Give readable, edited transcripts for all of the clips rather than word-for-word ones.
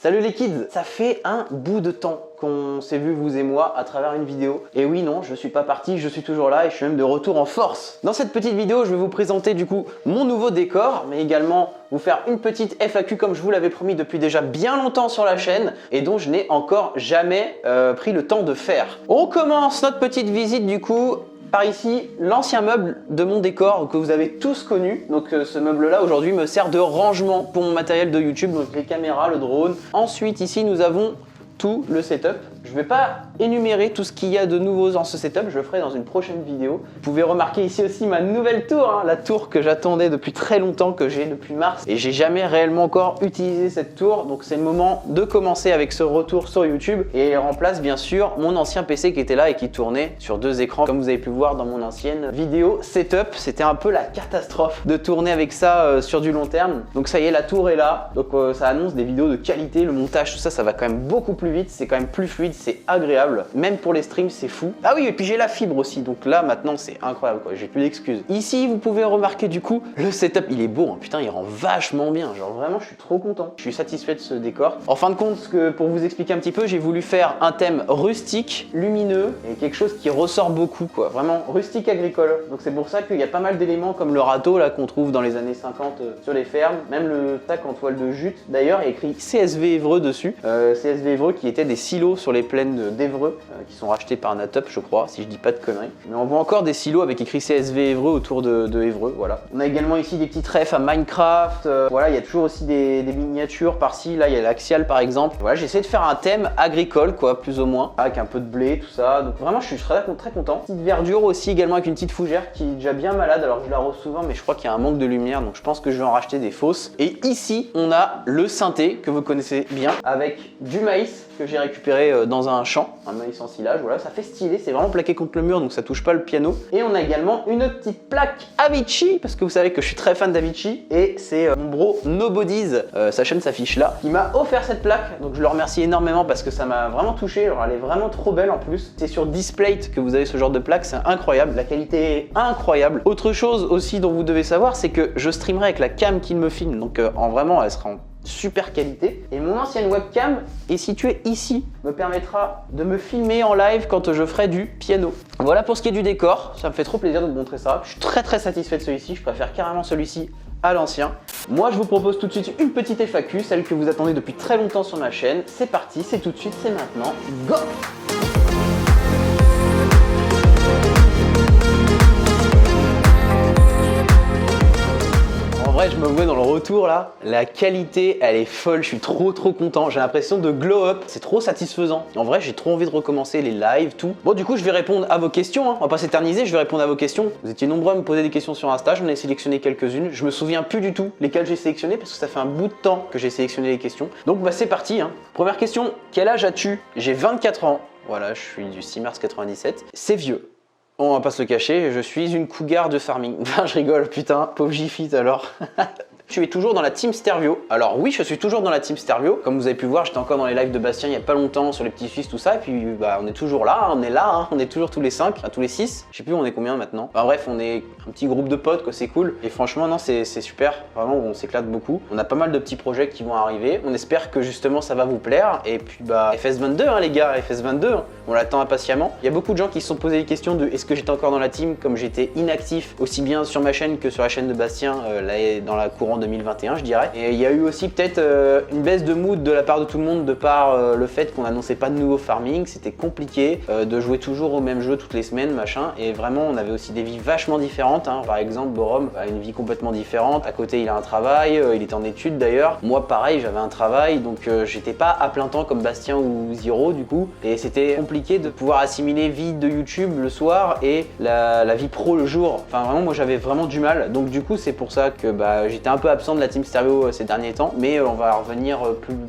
Salut les kids, ça fait un bout de temps qu'on s'est vu vous et moi à travers une vidéo. Et oui, non, je suis pas parti, je suis toujours là et je suis même de retour en force. Dans cette petite vidéo, je vais vous présenter du coup mon nouveau décor, mais également vous faire une petite FAQ comme je vous l'avais promis depuis déjà bien longtemps sur la chaîne et dont je n'ai encore jamais pris le temps de faire. On commence notre petite visite du coup par ici, l'ancien meuble de mon décor que vous avez tous connu. Donc ce meuble là aujourd'hui me sert de rangement pour mon matériel de YouTube, donc les caméras, le drone. Ensuite ici nous avons tout le setup. Je ne vais pas énumérer tout ce qu'il y a de nouveau dans ce setup, je le ferai dans une prochaine vidéo. Vous pouvez remarquer ici aussi ma nouvelle tour, hein, la tour que j'attendais depuis très longtemps, que j'ai depuis mars. Et j'ai jamais réellement encore utilisé cette tour, donc c'est le moment de commencer avec ce retour sur YouTube. Et elle remplace bien sûr mon ancien PC qui était là et qui tournait sur 2 écrans, comme vous avez pu voir dans mon ancienne vidéo setup. C'était un peu la catastrophe de tourner avec ça sur du long terme. Donc ça y est, la tour est là, donc ça annonce des vidéos de qualité, le montage, tout ça, ça va quand même beaucoup plus vite, c'est quand même plus fluide, c'est agréable, même pour les streams c'est fou. Ah oui, et puis j'ai la fibre aussi, donc là maintenant c'est incroyable quoi, j'ai plus d'excuses. Ici vous pouvez remarquer du coup le setup, il est beau, hein, putain il rend vachement bien, genre vraiment je suis trop content, je suis satisfait de ce décor. En fin de compte, pour vous expliquer un petit peu, j'ai voulu faire un thème rustique, lumineux et quelque chose qui ressort beaucoup quoi, vraiment rustique agricole. Donc c'est pour ça qu'il y a pas mal d'éléments comme le râteau là qu'on trouve dans les années 50 sur les fermes, même le tac en toile de jute. D'ailleurs il y a écrit CSV Évreux dessus, CSV Évreux qui était des silos sur les plaines d'Évreux qui sont rachetés par Natop je crois, si je dis pas de conneries. Mais on voit encore des silos avec écrit CSV Évreux autour de Évreux, voilà. On a également ici des petits refs à Minecraft, voilà, il y a toujours aussi des miniatures par-ci, là il y a l'Axial par exemple. Voilà, j'ai essayé de faire un thème agricole quoi, plus ou moins, avec un peu de blé, tout ça. Donc vraiment je suis très content. Petite verdure aussi également avec une petite fougère qui est déjà bien malade, alors je la rose souvent mais je crois qu'il y a un manque de lumière, donc je pense que je vais en racheter des fausses. Et ici on a le synthé que vous connaissez bien, avec du maïs que j'ai récupéré dans un champ, un maïs en silage, voilà, ça fait stylé, c'est vraiment plaqué contre le mur donc ça touche pas le piano. Et on a également une petite plaque Avicii, parce que vous savez que je suis très fan d'Avicii, et c'est mon bro Nobodies, sa chaîne s'affiche là, qui m'a offert cette plaque, donc je le remercie énormément parce que ça m'a vraiment touché, alors elle est vraiment trop belle en plus. C'est sur Displate que vous avez ce genre de plaque, c'est incroyable, la qualité est incroyable. Autre chose aussi dont vous devez savoir, c'est que je streamerai avec la cam qui me filme, donc en vraiment elle sera en super qualité, et mon ancienne webcam est située ici, me permettra de me filmer en live quand je ferai du piano. Voilà pour ce qui est du décor, ça me fait trop plaisir de vous montrer ça, je suis très satisfait de celui-ci, je préfère carrément celui-ci à l'ancien. Moi je vous propose tout de suite une petite FAQ, celle que vous attendez depuis très longtemps sur ma chaîne. C'est parti, c'est tout de suite, c'est maintenant, go! En vrai, je me vois dans le retour là, la qualité elle est folle, je suis trop content, j'ai l'impression de glow up, c'est trop satisfaisant. En vrai, j'ai trop envie de recommencer les lives, tout. Bon, du coup, je vais répondre à vos questions, hein. On va pas s'éterniser, je vais répondre à vos questions. Vous étiez nombreux à me poser des questions sur Insta, j'en ai sélectionné quelques-unes. Je me souviens plus du tout lesquelles j'ai sélectionné parce que ça fait un bout de temps que j'ai sélectionné les questions. Donc bah c'est parti, hein. Première question, quel âge as-tu? J'ai 24 ans, voilà, je suis du 6 mars 97. C'est vieux. On va pas se le cacher, je suis une cougar de farming. Enfin, je rigole, putain, pauvre J-Fit alors. Tu es toujours dans la team Stervio. Alors oui, je suis toujours dans la team Stervio. Comme vous avez pu voir, j'étais encore dans les lives de Bastien il y a pas longtemps sur les petits Suisses, tout ça. Et puis bah on est toujours là, on est là, hein. On est toujours tous les 5, enfin tous les 6. Je sais plus on est combien maintenant. Enfin bref, on est un petit groupe de potes quoi, c'est cool. Et franchement non, c'est super. Vraiment, on s'éclate beaucoup. On a pas mal de petits projets qui vont arriver. On espère que justement ça va vous plaire. Et puis bah FS22 hein, les gars, FS22, hein. On l'attend impatiemment. Il y a beaucoup de gens qui se sont posé des questions de est-ce que j'étais encore dans la team, comme j'étais inactif aussi bien sur ma chaîne que sur la chaîne de Bastien là dans la courant 2021 je dirais. Et il y a eu aussi peut-être une baisse de mood de la part de tout le monde de par le fait qu'on annonçait pas de nouveau farming, c'était compliqué de jouer toujours au même jeu toutes les semaines machin, et vraiment on avait aussi des vies vachement différentes hein. Par exemple Borom a une vie complètement différente, à côté il a un travail, il est en études d'ailleurs, moi pareil j'avais un travail donc j'étais pas à plein temps comme Bastien ou Zero du coup, et c'était compliqué de pouvoir assimiler vie de YouTube le soir et la vie pro le jour. Enfin vraiment moi j'avais vraiment du mal, donc du coup c'est pour ça que bah, j'étais un peu absent de la team Stervio ces derniers temps, mais on va revenir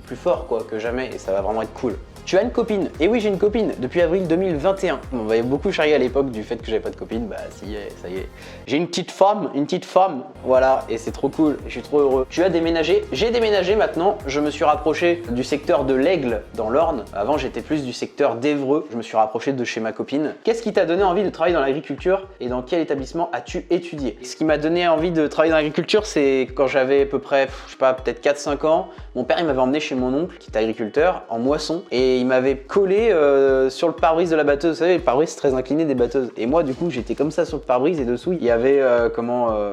plus fort quoi que jamais et ça va vraiment être cool. Tu as une copine? Et oui, j'ai une copine depuis avril 2021. On m'avait beaucoup charrié à l'époque du fait que j'avais pas de copine. Bah si, ça y est. J'ai une petite femme, voilà, et c'est trop cool, je suis trop heureux. Tu as déménagé? J'ai déménagé maintenant, je me suis rapproché du secteur de l'Aigle dans l'Orne. Avant, j'étais plus du secteur d'Évreux, je me suis rapproché de chez ma copine. Qu'est-ce qui t'a donné envie de travailler dans l'agriculture et dans quel établissement as-tu étudié? Ce qui m'a donné envie de travailler dans l'agriculture, c'est quand j'avais à peu près, je sais pas, peut-être 4-5 ans, mon père il m'avait emmené chez mon oncle qui est agriculteur en moisson et il m'avait collé sur le pare-brise de la batteuse. Vous savez, le pare-brise c'est très incliné des batteuses. Et moi du coup j'étais comme ça sur le pare-brise et dessous il y avait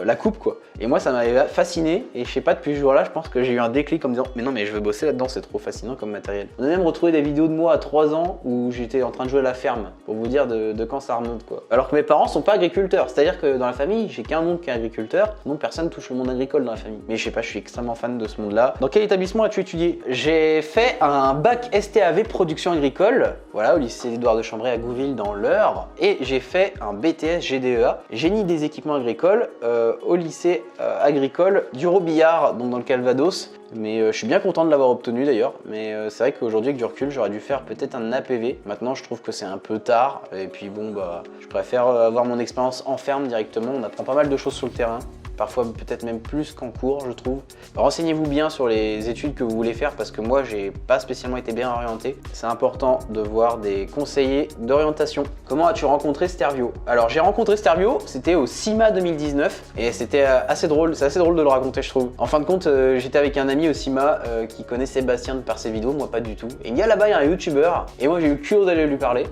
la coupe quoi. Et moi ça m'avait fasciné et je sais pas, depuis ce jour-là je pense que j'ai eu un déclic en me disant mais non mais je veux bosser là-dedans, c'est trop fascinant comme matériel. On a même retrouvé des vidéos de moi à 3 ans où j'étais en train de jouer à la ferme pour vous dire de quand ça remonte quoi. Alors que mes parents sont pas agriculteurs, c'est-à-dire que dans la famille j'ai qu'un oncle qui est agriculteur, donc personne touche le monde agricole dans la famille. Mais je sais pas, je suis extrêmement fan de ce monde-là. Dans quel établissement as-tu étudié? J'ai fait un bac STAV production agricole, voilà, au lycée Édouard de Chambray à Gouville dans l'Eure, et j'ai fait un BTS GDEA, génie des équipements agricoles, au lycée agricole du Robillard, donc dans le Calvados. Mais je suis bien content de l'avoir obtenu d'ailleurs, mais c'est vrai qu'aujourd'hui avec du recul j'aurais dû faire peut-être un APV. Maintenant je trouve que c'est un peu tard et puis bon bah je préfère avoir mon expérience en ferme directement, on apprend pas mal de choses sur le terrain. Parfois peut-être même plus qu'en cours je trouve. Renseignez-vous bien sur les études que vous voulez faire parce que moi j'ai pas spécialement été bien orienté. C'est important de voir des conseillers d'orientation. Comment as-tu rencontré Stervio? Alors j'ai rencontré Stervio, c'était au CIMA 2019 et c'était assez drôle, c'est assez drôle de le raconter je trouve. En fin de compte j'étais avec un ami au CIMA qui connaît Sébastien de par ses vidéos, moi pas du tout. Et il y a là-bas il y a un youtubeur et moi j'ai eu le culot d'aller lui parler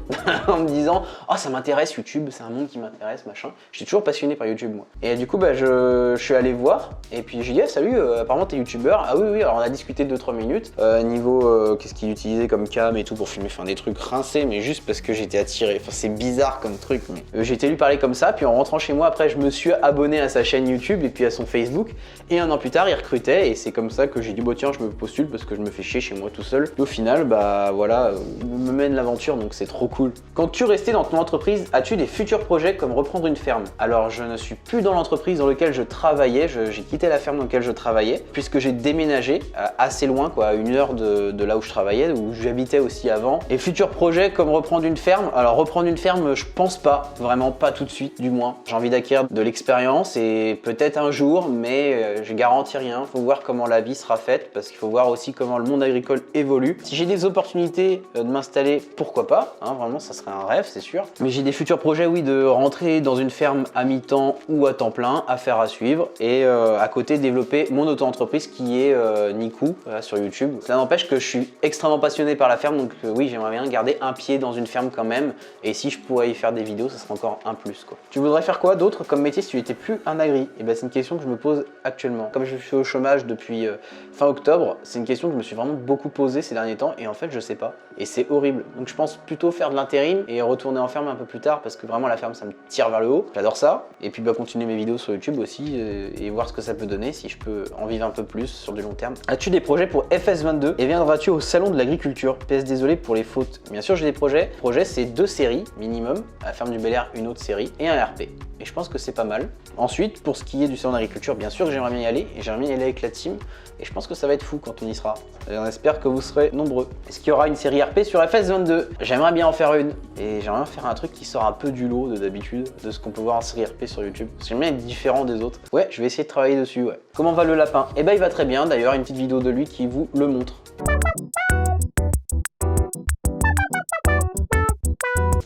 en me disant oh ça m'intéresse YouTube, c'est un monde qui m'intéresse machin. J'étais toujours passionné par YouTube moi. Et du coup bah je suis allé voir et puis j'ai dit salut, apparemment t'es youtubeur. Ah oui alors on a discuté 2-3 minutes niveau qu'est-ce qu'il utilisait comme cam et tout pour filmer, enfin des trucs rincés mais juste parce que j'étais attiré, enfin c'est bizarre comme truc mais j'ai été lui parler comme ça, puis en rentrant chez moi après je me suis abonné à sa chaîne YouTube et puis à son Facebook et un an plus tard il recrutait et c'est comme ça que j'ai dit bon tiens je me postule parce que je me fais chier chez moi tout seul. Et au final bah voilà, me mène l'aventure donc c'est trop cool. Quand tu restais dans ton entreprise, as-tu des futurs projets comme reprendre une ferme? Alors je ne suis plus dans l'entreprise dans laquelle je travaillais, j'ai quitté la ferme dans laquelle je travaillais puisque j'ai déménagé assez loin quoi, à 1 heure de là où je travaillais, où j'habitais aussi avant. Et futurs projets comme reprendre une ferme, alors reprendre une ferme je pense pas, vraiment pas tout de suite du moins. J'ai envie d'acquérir de l'expérience et peut-être un jour mais je garantis rien, faut voir comment la vie sera faite parce qu'il faut voir aussi comment le monde agricole évolue. Si j'ai des opportunités de m'installer, pourquoi pas, hein, vraiment ça serait un rêve c'est sûr. Mais j'ai des futurs projets oui de rentrer dans une ferme à mi-temps ou à temps plein, affaire à suivre et à côté développer mon auto-entreprise qui est Niku sur YouTube. Ça n'empêche que je suis extrêmement passionné par la ferme donc oui j'aimerais bien garder un pied dans une ferme quand même et si je pourrais y faire des vidéos ça serait encore un plus quoi. Tu voudrais faire quoi d'autre comme métier si tu n'étais plus un agri? Et ben c'est une question que je me pose actuellement. Comme je suis au chômage depuis fin octobre, c'est une question que je me suis vraiment beaucoup posée ces derniers temps et en fait je sais pas et c'est horrible. Donc je pense plutôt faire de l'intérim et retourner en ferme un peu plus tard parce que vraiment la ferme ça me tire vers le haut, j'adore ça. Et puis bah continuer mes vidéos sur YouTube aussi et voir ce que ça peut donner si je peux en vivre un peu plus sur du long terme. As-tu des projets pour FS22 et viendras-tu au salon de l'agriculture? PS désolé pour les fautes. Bien sûr j'ai des projets. Projet c'est 2 séries minimum, à la ferme du Bel-Air une autre série et un RP. Et je pense que c'est pas mal. Ensuite pour ce qui est du salon d'agriculture, bien sûr que j'aimerais bien y aller et j'aimerais bien y aller avec la team et je pense que ça va être fou quand on y sera. Et on espère que vous serez nombreux. Est-ce qu'il y aura une série RP sur FS22? J'aimerais bien en faire une et j'aimerais bien faire un truc qui sort un peu du lot de d'habitude de ce qu'on peut voir en série RP sur YouTube. Parce que j'aime bien être différent des autres. Ouais, je vais essayer de travailler dessus, ouais. Comment va le lapin? Eh ben il va très bien, d'ailleurs une petite vidéo de lui qui vous le montre.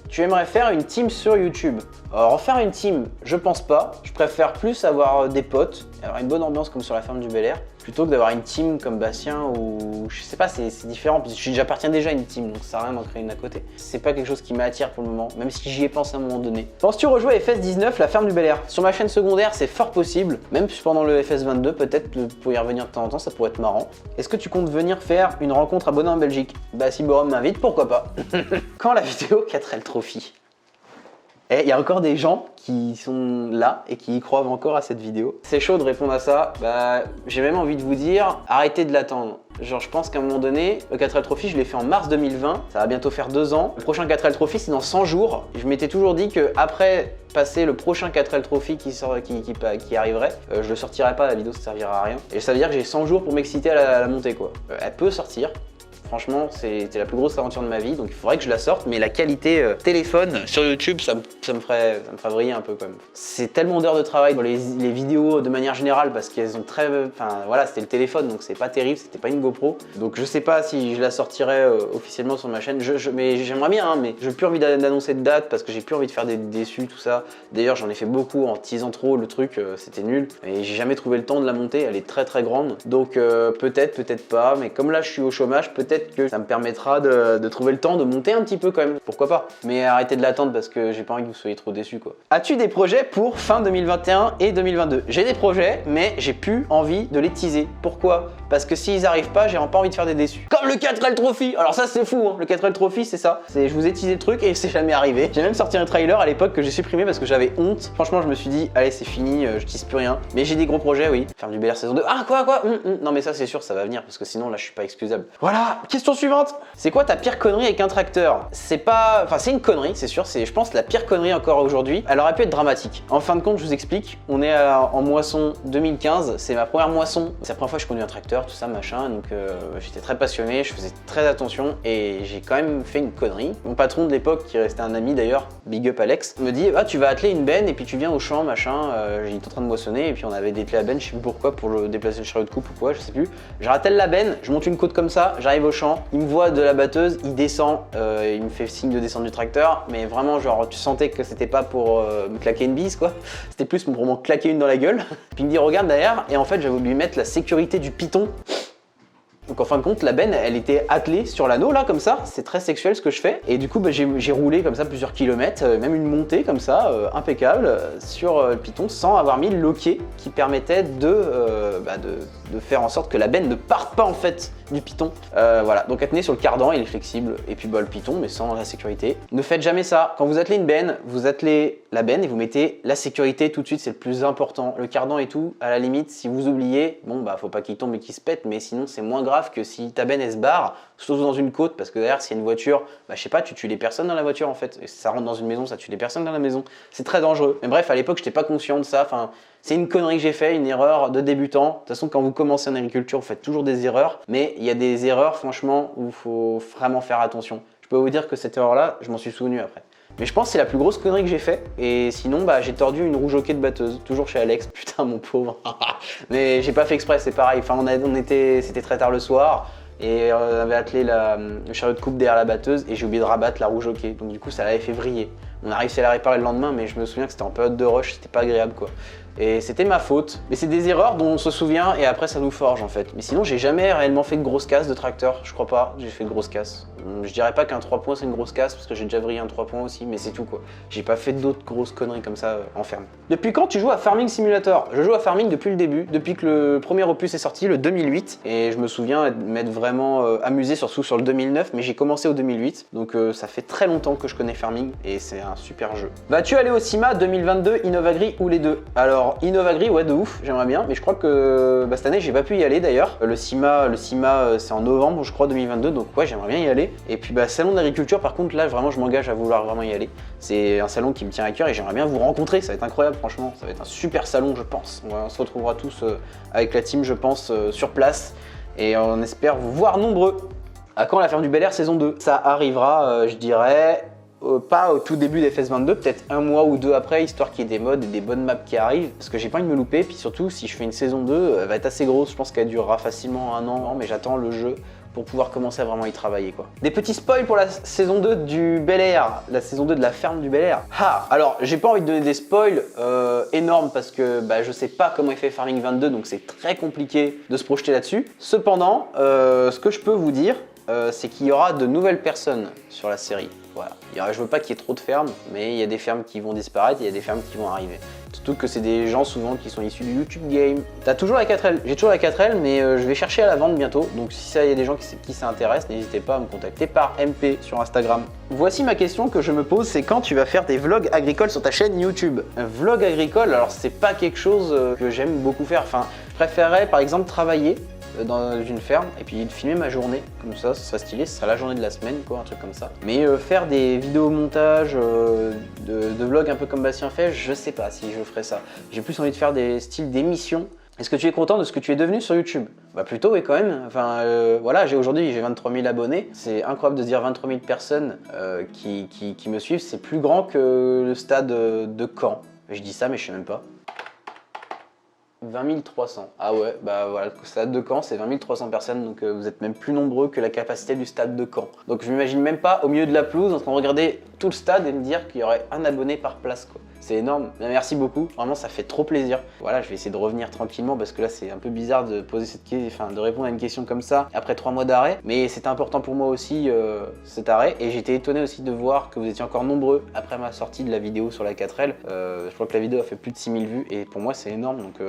Tu aimerais faire une team sur YouTube? Alors faire une team, je pense pas. Je préfère plus avoir des potes, avoir une bonne ambiance comme sur la ferme du Bel-Air, plutôt que d'avoir une team comme Bastien ou je sais pas, c'est différent. J'appartiens déjà à une team, donc ça sert à rien d'en créer une à côté. C'est pas quelque chose qui m'attire pour le moment, même si j'y ai pensé à un moment donné. Penses-tu rejouer à FS19, la ferme du Bel-Air? Sur ma chaîne secondaire, c'est fort possible, même pendant le FS22, peut-être pour y revenir de temps en temps, ça pourrait être marrant. Est-ce que tu comptes venir faire une rencontre abonnée en Belgique? Bah si Borom m'invite, pourquoi pas. Quand la vidéo 4L Trophy? Et il y a encore des gens qui sont là et qui y croient encore à cette vidéo. C'est chaud de répondre à ça. Bah, j'ai même envie de vous dire, arrêtez de l'attendre. Genre, je pense qu'à un moment donné, le 4L Trophy, je l'ai fait en mars 2020. Ça va bientôt faire 2 ans. Le prochain 4L Trophy, c'est dans 100 jours. Je m'étais toujours dit qu'après passer le prochain 4L Trophy qui arriverait, je le sortirai pas, la vidéo, ça servira à rien. Et ça veut dire que j'ai 100 jours pour m'exciter à la montée, quoi. Elle peut sortir. franchement c'était la plus grosse aventure de ma vie, donc il faudrait que je la sorte, mais la qualité téléphone sur YouTube, ça me ferait vriller un peu quand même. C'est tellement d'heures de travail pour les vidéos de manière générale, parce qu'elles ont enfin voilà, c'était le téléphone, donc c'est pas terrible, c'était pas une GoPro, donc je sais pas si je la sortirai officiellement sur ma chaîne, mais j'aimerais bien, hein, mais j'ai plus envie d'annoncer de date, parce que j'ai plus envie de faire des déçus, tout ça. D'ailleurs j'en ai fait beaucoup en teasant trop le truc, c'était nul, et j'ai jamais trouvé le temps de la monter, elle est très grande, donc peut-être pas, mais comme là je suis au chômage, peut-être que ça me permettra de trouver le temps de monter un petit peu quand même, pourquoi pas. Mais arrêtez de l'attendre parce que j'ai pas envie que vous soyez trop déçus quoi. As-tu des projets pour fin 2021 et 2022? J'ai des projets, mais j'ai plus envie de les teaser. Pourquoi? Parce que s'ils arrivent pas, j'ai pas envie de faire des déçus. Comme le 4L Trophy. Alors ça c'est fou, hein. Le 4L Trophy c'est ça. Je vous ai teasé le truc et c'est jamais arrivé. J'ai même sorti un trailer à l'époque que j'ai supprimé parce que j'avais honte. Franchement je me suis dit allez c'est fini, je tease plus rien. Mais j'ai des gros projets, oui. Faire du Bel Air saison 2. Ah quoi Non mais ça c'est sûr, ça va venir parce que sinon là je suis pas excusable. Voilà, question suivante. C'est quoi ta pire connerie avec un tracteur? C'est pas... Enfin c'est une connerie, c'est sûr. C'est je pense la pire connerie encore aujourd'hui. Elle aurait pu être dramatique. En fin de compte je vous explique. On est en moisson 2015. C'est ma première moisson. C'est la première fois que je conduis un tracteur, tout ça machin. Donc j'étais très passionné, je faisais très attention et j'ai quand même fait une connerie. Mon patron de l'époque, qui restait un ami d'ailleurs, big up Alex, me dit ah tu vas atteler une benne et puis tu viens au champ machin. Il était en train de moissonner et puis on avait dételé la benne, je sais plus pourquoi, pour le déplacer le chariot de coupe ou quoi, je sais plus. Je rattelle la benne, je monte une côte comme ça, j'arrive au champ, il me voit de la batteuse, il descend, il me fait signe de descendre du tracteur, mais vraiment genre tu sentais que c'était pas pour me claquer une bise quoi, c'était plus pour m'en claquer une dans la gueule. Puis il me dit regarde derrière et en fait j'avais oublié mettre la sécurité du piton. Donc en fin de compte, la benne, elle était attelée sur l'anneau là comme ça, c'est très sexuel ce que je fais. Et du coup, j'ai roulé comme ça plusieurs kilomètres, même une montée comme ça, impeccable, sur le piton sans avoir mis le loquet qui permettait de faire en sorte que la benne ne parte pas en fait du piton. Voilà, donc elle tenait sur le cardan, il est flexible, et puis le piton, mais sans la sécurité. Ne faites jamais ça. Quand vous attelez une benne, vous attelez la benne et vous mettez la sécurité tout de suite, c'est le plus important. Le cardan et tout, à la limite, si vous oubliez, bon bah faut pas qu'il tombe et qu'il se pète, mais sinon c'est moins grave que si ta benne elle se barre, surtout dans une côte, parce que derrière s'il y a une voiture, bah je sais pas, tu tues les personnes dans la voiture en fait, et si ça rentre dans une maison, ça tue les personnes dans la maison, c'est très dangereux. Mais bref, à l'époque j'étais pas conscient de ça, enfin c'est une connerie que j'ai fait, une erreur de débutant. De toute façon quand vous commencez en agriculture, vous faites toujours des erreurs, mais il y a des erreurs franchement où il faut vraiment faire attention. Je peux vous dire que cette erreur là, je m'en suis souvenu après. Mais je pense que c'est la plus grosse connerie que j'ai fait. Et sinon, bah, j'ai tordu une roue jockey de batteuse, toujours chez Alex. Putain, mon pauvre. Mais j'ai pas fait exprès, c'est pareil. Enfin, c'était très tard le soir. Et on avait attelé le chariot de coupe derrière la batteuse et j'ai oublié de rabattre la roue jockey. Donc du coup, ça l'avait fait vriller. On a réussi à la réparer le lendemain, mais je me souviens que c'était en période de rush, c'était pas agréable quoi. Et c'était ma faute. Mais c'est des erreurs dont on se souvient et après ça nous forge en fait. Mais sinon, j'ai jamais réellement fait de grosse casse de tracteur, je crois pas. J'ai fait de grosses casses. Je dirais pas qu'un 3 points c'est une grosse casse parce que j'ai déjà vrillé un 3 points aussi, mais c'est tout quoi. J'ai pas fait d'autres grosses conneries comme ça en ferme. Depuis quand tu joues à Farming Simulator? Je joue à Farming depuis le début, depuis que le premier opus est sorti, le 2008. Et je me souviens m'être vraiment amusé surtout sur le 2009, mais j'ai commencé au 2008. Donc ça fait très longtemps que je connais Farming et c'est un super jeu. Vas-tu aller au CIMA 2022, Innovagri ou les deux? Alors Innovagri, ouais de ouf, j'aimerais bien, mais je crois que cette année j'ai pas pu y aller d'ailleurs. Le CIMA c'est en novembre je crois 2022, donc ouais j'aimerais bien y aller. Et puis salon d'agriculture par contre là vraiment je m'engage à vouloir vraiment y aller. C'est un salon qui me tient à cœur et j'aimerais bien vous rencontrer, ça va être incroyable franchement, ça va être un super salon je pense. On se retrouvera tous avec la team je pense sur place et on espère vous voir nombreux. À quand la ferme du Bel Air saison 2? Ça arrivera je dirais pas au tout début d'FS22, peut-être un mois ou deux après, histoire qu'il y ait des mods et des bonnes maps qui arrivent, parce que j'ai pas envie de me louper, puis surtout si je fais une saison 2, elle va être assez grosse, je pense qu'elle durera facilement un an, mais j'attends le jeu pour pouvoir commencer à vraiment y travailler quoi. Des petits spoils pour la saison 2 du Bel Air, la saison 2 de la ferme du Bel Air. Ah, alors j'ai pas envie de donner des spoils énormes parce que je sais pas comment est fait Farming 22, donc c'est très compliqué de se projeter là-dessus. Cependant, ce que je peux vous dire, c'est qu'il y aura de nouvelles personnes sur la série. Voilà. Je veux pas qu'il y ait trop de fermes, mais il y a des fermes qui vont disparaître et il y a des fermes qui vont arriver. Surtout que c'est des gens souvent qui sont issus du YouTube Game. T'as toujours la 4L, j'ai toujours la 4L, mais je vais chercher à la vente bientôt. Donc si ça, il y a des gens qui s'intéressent, n'hésitez pas à me contacter par MP sur Instagram. Voici ma question que je me pose, c'est quand tu vas faire des vlogs agricoles sur ta chaîne YouTube? Un vlog agricole, alors c'est pas quelque chose que j'aime beaucoup faire. Enfin, je préférerais par exemple travailler dans une ferme et puis filmer ma journée comme ça serait stylé, ce sera la journée de la semaine quoi, un truc comme ça. Mais faire des vidéos montage de vlogs un peu comme Bastien fait, je sais pas si je ferais ça. J'ai plus envie de faire des styles d'émissions. Est-ce que tu es content de ce que tu es devenu sur YouTube? Bah plutôt oui quand même. Enfin voilà, aujourd'hui j'ai 23 000 abonnés. C'est incroyable de se dire 23 000 personnes qui me suivent. C'est plus grand que le stade de Caen. Je dis ça mais je sais même pas. 20 300. Ah ouais, bah voilà, le stade de Caen c'est 20 300 personnes, donc vous êtes même plus nombreux que la capacité du stade de Caen. Donc je m'imagine même pas au milieu de la pelouse en train de regarder tout le stade et me dire qu'il y aurait un abonné par place quoi. C'est énorme, merci beaucoup, vraiment ça fait trop plaisir. Voilà, je vais essayer de revenir tranquillement parce que là c'est un peu bizarre de poser cette question, enfin de répondre à une question comme ça après 3 mois d'arrêt. Mais c'était important pour moi aussi cet arrêt et j'étais étonné aussi de voir que vous étiez encore nombreux après ma sortie de la vidéo sur la 4L. Je crois que la vidéo a fait plus de 6000 vues et pour moi c'est énorme donc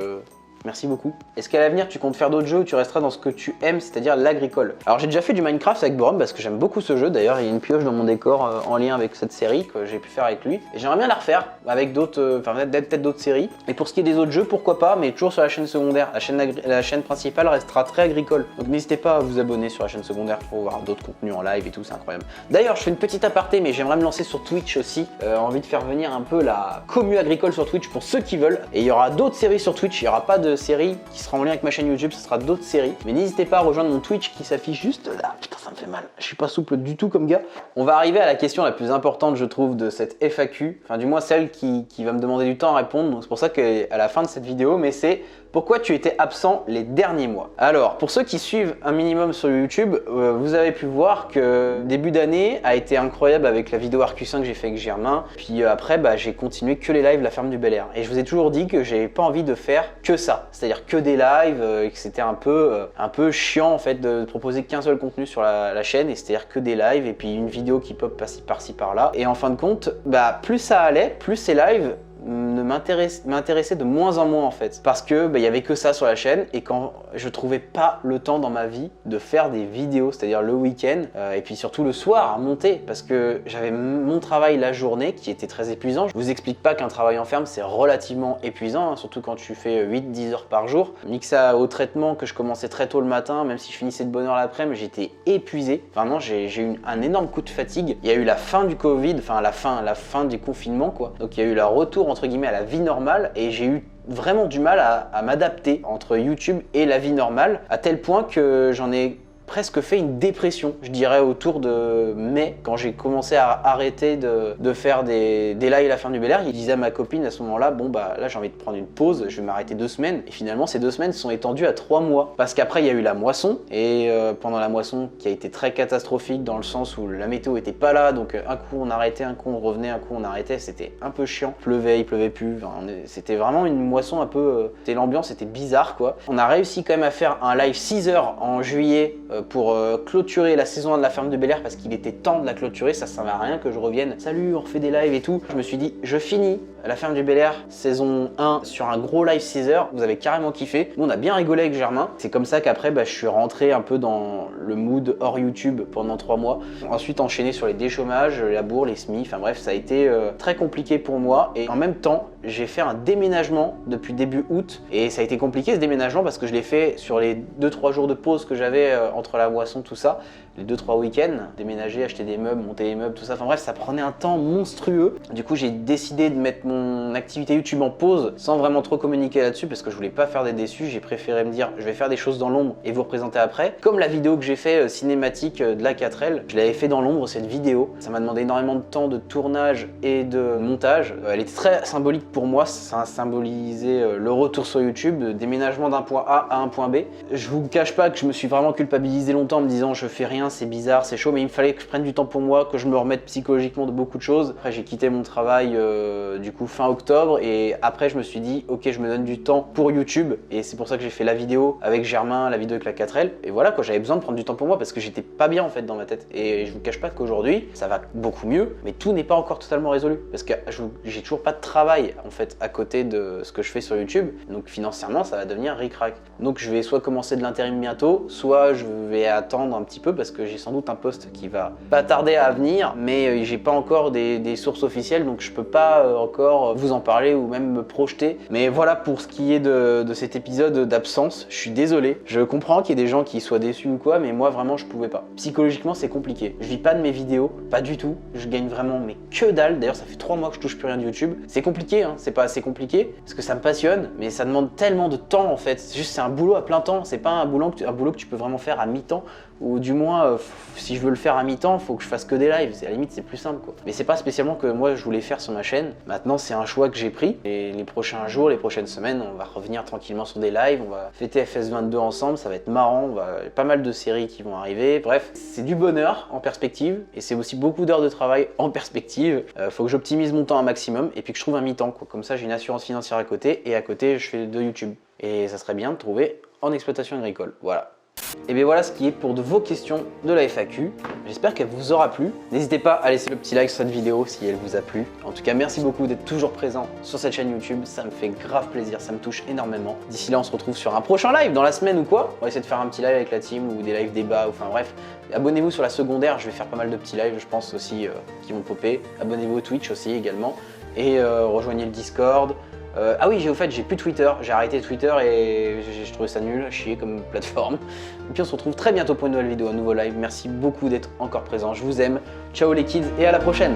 merci beaucoup. Est-ce qu'à l'avenir tu comptes faire d'autres jeux ou tu resteras dans ce que tu aimes, c'est-à-dire l'agricole? Alors j'ai déjà fait du Minecraft avec Borom parce que j'aime beaucoup ce jeu. D'ailleurs il y a une pioche dans mon décor en lien avec cette série que j'ai pu faire avec lui. Et j'aimerais bien la refaire avec d'autres, enfin peut-être d'autres séries. Et pour ce qui est des autres jeux, pourquoi pas, mais toujours sur la chaîne secondaire. La chaîne principale restera très agricole. Donc n'hésitez pas à vous abonner sur la chaîne secondaire pour voir d'autres contenus en live et tout, c'est incroyable. D'ailleurs je fais une petite aparté, mais j'aimerais me lancer sur Twitch aussi. Envie de faire venir un peu la commu agricole sur Twitch pour ceux qui veulent. Et il y aura d'autres séries sur Twitch, il n'y aura pas de série qui sera en lien avec ma chaîne YouTube, ce sera d'autres séries. Mais n'hésitez pas à rejoindre mon Twitch qui s'affiche juste là. Putain, ça me fait mal. Je suis pas souple du tout comme gars. On va arriver à la question la plus importante, je trouve, de cette FAQ. Enfin, du moins celle qui va me demander du temps à répondre. Donc c'est pour ça qu'à la fin de cette vidéo, mais c'est pourquoi tu étais absent les derniers mois. Alors, pour ceux qui suivent un minimum sur YouTube, vous avez pu voir que début d'année a été incroyable avec la vidéo Arcus 1 que j'ai fait avec Germain. Puis après, j'ai continué que les lives La Ferme du Bel-Air. Et je vous ai toujours dit que j'avais pas envie de faire que ça. C'est-à-dire que des lives, et que c'était un peu chiant en fait de proposer qu'un seul contenu sur la chaîne. Et c'est-à-dire que des lives et puis une vidéo qui pop par-ci par-là. Et en fin de compte, plus ça allait, plus ces lives m'intéressait de moins en moins en fait parce que il y avait que ça sur la chaîne et quand je trouvais pas le temps dans ma vie de faire des vidéos, c'est-à-dire le week-end et puis surtout le soir à monter parce que j'avais mon travail la journée qui était très épuisant. Je vous explique pas qu'un travail en ferme c'est relativement épuisant, hein, surtout quand tu fais 8-10 heures par jour. Mixé au traitement que je commençais très tôt le matin, même si je finissais de bonne heure l'après-midi, j'étais épuisé. Vraiment j'ai eu un énorme coup de fatigue. Il y a eu la fin du Covid, enfin la fin du confinement quoi. Donc il y a eu le retour entre guillemets à la vie normale et j'ai eu vraiment du mal à m'adapter entre YouTube et la vie normale à tel point que j'en ai presque fait une dépression, je dirais autour de mai, quand j'ai commencé à arrêter de faire des lives La Ferme du Bel-Air. Il disait à ma copine à ce moment-là, bon là j'ai envie de prendre une pause, je vais m'arrêter 2 semaines. Et finalement ces 2 semaines se sont étendues à 3 mois. Parce qu'après il y a eu la moisson, et pendant la moisson qui a été très catastrophique dans le sens où la météo était pas là, donc un coup on arrêtait, un coup on revenait, un coup on arrêtait, c'était un peu chiant. Il pleuvait plus, enfin, c'était vraiment une moisson un peu... l'ambiance était bizarre quoi. On a réussi quand même à faire un live 6 heures en juillet pour clôturer la saison 1 de La Ferme du Bel-Air parce qu'il était temps de la clôturer, ça servait à rien que je revienne. Salut, on refait des lives et tout. Je me suis dit, je finis La Ferme du Bel-Air saison 1 sur un gros live 6 heures. Vous avez carrément kiffé. Nous, on a bien rigolé avec Germain. C'est comme ça qu'après, je suis rentré un peu dans le mood hors YouTube pendant 3 mois. Ensuite, enchaîné sur les déchômages, la bourre, les SMI. Enfin bref, ça a été très compliqué pour moi. Et en même temps, j'ai fait un déménagement depuis début août. Et ça a été compliqué ce déménagement parce que je l'ai fait sur les 2-3 jours de pause que j'avais entre la moisson, tout ça. Les 2-3 week-ends, déménager, acheter des meubles, monter les meubles, tout ça. Enfin bref, ça prenait un temps monstrueux. Du coup, j'ai décidé de mettre mon activité YouTube en pause sans vraiment trop communiquer là-dessus parce que je voulais pas faire des déçus. J'ai préféré me dire, je vais faire des choses dans l'ombre et vous représenter après. Comme la vidéo que j'ai fait cinématique de la 4L, je l'avais fait dans l'ombre cette vidéo. Ça m'a demandé énormément de temps de tournage et de montage. Elle était très symbolique pour moi. Ça a symbolisé le retour sur YouTube, le déménagement d'un point A à un point B. Je vous cache pas que je me suis vraiment culpabilisé longtemps en me disant je fais rien, c'est bizarre, c'est chaud, mais il me fallait que je prenne du temps pour moi, que je me remette psychologiquement de beaucoup de choses. Après j'ai quitté mon travail du coup fin octobre et après je me suis dit ok, je me donne du temps pour YouTube et c'est pour ça que j'ai fait la vidéo avec Germain, la vidéo avec la 4L et voilà quoi, j'avais besoin de prendre du temps pour moi parce que j'étais pas bien en fait dans ma tête et je vous cache pas qu'aujourd'hui ça va beaucoup mieux, mais tout n'est pas encore totalement résolu parce que j'ai toujours pas de travail en fait à côté de ce que je fais sur YouTube, donc financièrement ça va devenir ric-rac. Donc je vais soit commencer de l'intérim bientôt, soit je vais attendre un petit peu parce que j'ai sans doute un post qui va pas tarder à venir, mais j'ai pas encore des sources officielles, donc je peux pas encore vous en parler ou même me projeter. Mais voilà pour ce qui est de cet épisode d'absence, je suis désolé. Je comprends qu'il y ait des gens qui soient déçus ou quoi, mais moi vraiment je pouvais pas. Psychologiquement c'est compliqué. Je vis pas de mes vidéos, pas du tout. Je gagne vraiment mais que dalle. D'ailleurs ça fait 3 mois que je touche plus rien de YouTube. C'est compliqué, hein, c'est pas assez compliqué, parce que ça me passionne, mais ça demande tellement de temps en fait. C'est un boulot à plein temps, c'est pas un boulot que tu peux vraiment faire à mi-temps, ou du moins si je veux le faire à mi-temps, faut que je fasse que des lives, à la limite c'est plus simple quoi. Mais c'est pas spécialement que moi je voulais faire sur ma chaîne. Maintenant c'est un choix que j'ai pris, et les prochains jours, les prochaines semaines, on va revenir tranquillement sur des lives, on va fêter FS22 ensemble, ça va être marrant, il y a pas mal de séries qui vont arriver, bref, c'est du bonheur en perspective, et c'est aussi beaucoup d'heures de travail en perspective. Faut que j'optimise mon temps un maximum, et puis que je trouve un mi-temps quoi. Comme ça j'ai une assurance financière à côté, et à côté je fais de YouTube. Et ça serait bien de trouver en exploitation agricole, voilà. Et bien voilà ce qui est pour de vos questions de la FAQ. J'espère qu'elle vous aura plu. N'hésitez pas à laisser le petit like sur cette vidéo si elle vous a plu. En tout cas, merci beaucoup d'être toujours présent sur cette chaîne YouTube. Ça me fait grave plaisir, ça me touche énormément. D'ici là, on se retrouve sur un prochain live dans la semaine ou quoi. On va essayer de faire un petit live avec la team ou des lives débats, enfin bref. Abonnez-vous sur la secondaire, je vais faire pas mal de petits lives, je pense aussi, qui vont popper. Abonnez-vous au Twitch aussi également. Et rejoignez le Discord. Ah oui, au fait, j'ai plus Twitter, j'ai arrêté Twitter et je trouvais ça nul, chier comme plateforme. Et puis on se retrouve très bientôt pour une nouvelle vidéo, un nouveau live. Merci beaucoup d'être encore présent, je vous aime. Ciao les kids et à la prochaine.